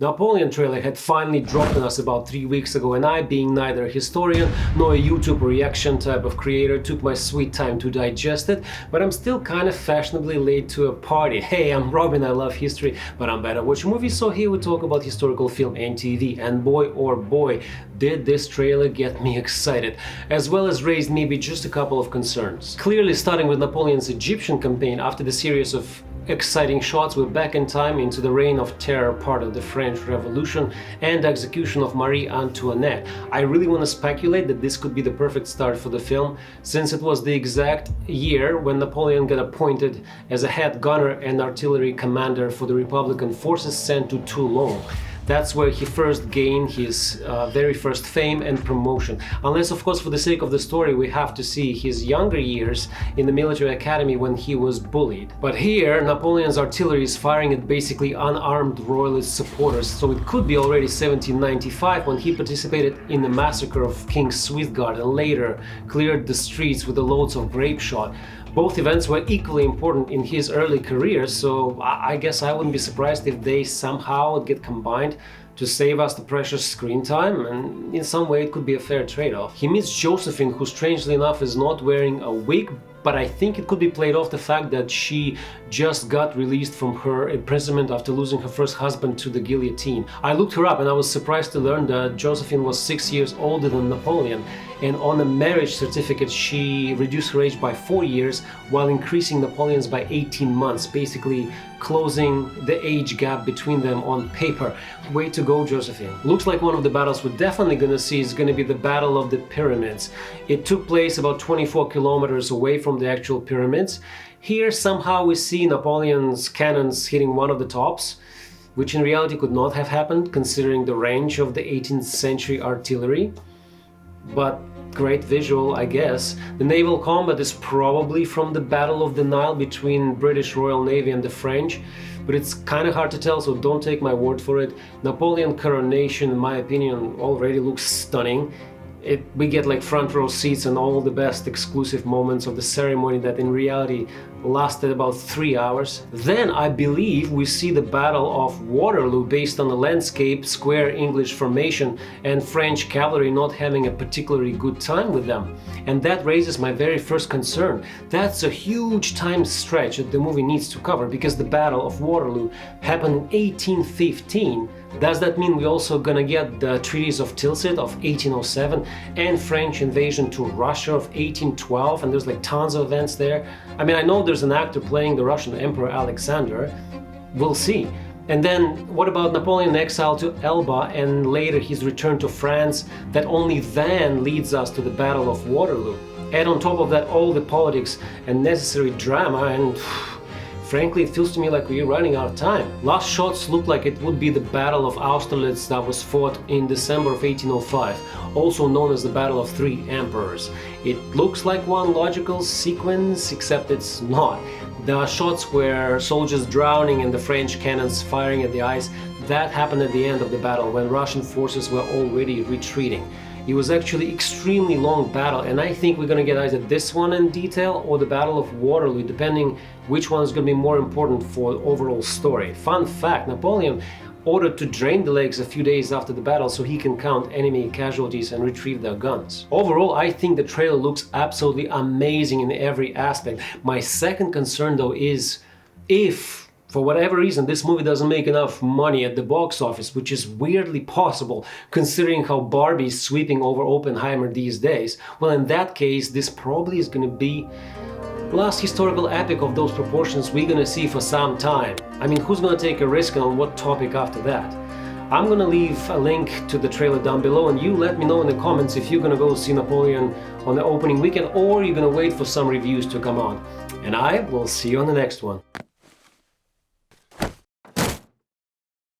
Napoleon trailer had finally dropped on us about 3 weeks ago, and I, being neither a historian nor a YouTube reaction type of creator, took my sweet time to digest it, but I'm still kind of fashionably late to a party. Hey, I'm Robin, I love history, but I'm bad at watching movies, so here we talk about historical film and TV, and boy oh boy, did this trailer get me excited, as well as raised maybe just a couple of concerns. Clearly, starting with Napoleon's Egyptian campaign, after the series of exciting shots, we're back in time into the reign of terror, part of the French Revolution and execution of Marie Antoinette. I really want to speculate that this could be the perfect start for the film, since it was the exact year when Napoleon got appointed as a head gunner and artillery commander for the Republican forces sent to Toulon. That's where he first gained his very first fame and promotion. Unless, of course, for the sake of the story, we have to see his younger years in the military academy when he was bullied. But here, Napoleon's artillery is firing at basically unarmed royalist supporters, so it could be already 1795 when he participated in the massacre of King Swithgard and later cleared the streets with the loads of grape shot. Both events were equally important in his early career, so I guess I wouldn't be surprised if they somehow get combined to save us the precious screen time, and in some way it could be a fair trade-off. He meets Josephine, who strangely enough is not wearing a wig, but I think it could be played off the fact that she just got released from her imprisonment after losing her first husband to the guillotine. I looked her up and I was surprised to learn that Josephine was 6 years older than Napoleon, and on a marriage certificate she reduced her age by 4 years while increasing Napoleon's by 18 months, basically closing the age gap between them on paper. Way to go, Josephine. Looks like one of the battles we're definitely gonna see is gonna be the Battle of the Pyramids. It took place about 24 kilometers away from the actual pyramids. Here somehow we see Napoleon's cannons hitting one of the tops, which in reality could not have happened considering the range of the 18th century artillery. But great visual, I guess. The naval combat is probably from the Battle of the Nile between British Royal Navy and the French, but it's kind of hard to tell, so don't take my word for it. Napoleon coronation, in my opinion, already looks stunning. We get like front row seats and all the best exclusive moments of the ceremony that in reality lasted about 3 hours. Then I believe we see the Battle of Waterloo based on the landscape, square English formation, and French cavalry not having a particularly good time with them. And that raises my very first concern. That's a huge time stretch that the movie needs to cover, because the Battle of Waterloo happened in 1815. Does that mean we're also gonna get the treaties of Tilsit of 1807 and French invasion to Russia of 1812, and there's like tons of events there? I mean, I know there's an actor playing the Russian Emperor Alexander. We'll see. And then what about Napoleon exile to Elba and later his return to France that only then leads us to the Battle of Waterloo? Add on top of that all the politics and necessary drama, and frankly, it feels to me like we're running out of time. Last shots look like it would be the Battle of Austerlitz that was fought in December of 1805, also known as the Battle of Three Emperors. It looks like one logical sequence, except it's not. The shots where soldiers drowning and the French cannons firing at the ice, that happened at the end of the battle when Russian forces were already retreating. It was actually extremely long battle, and I think we're gonna get either this one in detail or the Battle of Waterloo, depending which one is gonna be more important for the overall story. Fun fact, Napoleon ordered to drain the lakes a few days after the battle so he can count enemy casualties and retrieve their guns. Overall, I think the trailer looks absolutely amazing in every aspect. My second concern though is if for whatever reason this movie doesn't make enough money at the box office, which is weirdly possible considering how Barbie is sweeping over Oppenheimer these days, well, in that case this probably is going to be the last historical epic of those proportions we're going to see for some time. I mean, who's going to take a risk and on what topic after that? I'm going to leave a link to the trailer down below, and you let me know in the comments if you're going to go see Napoleon on the opening weekend or you're going to wait for some reviews to come on. And I will see you on the next one.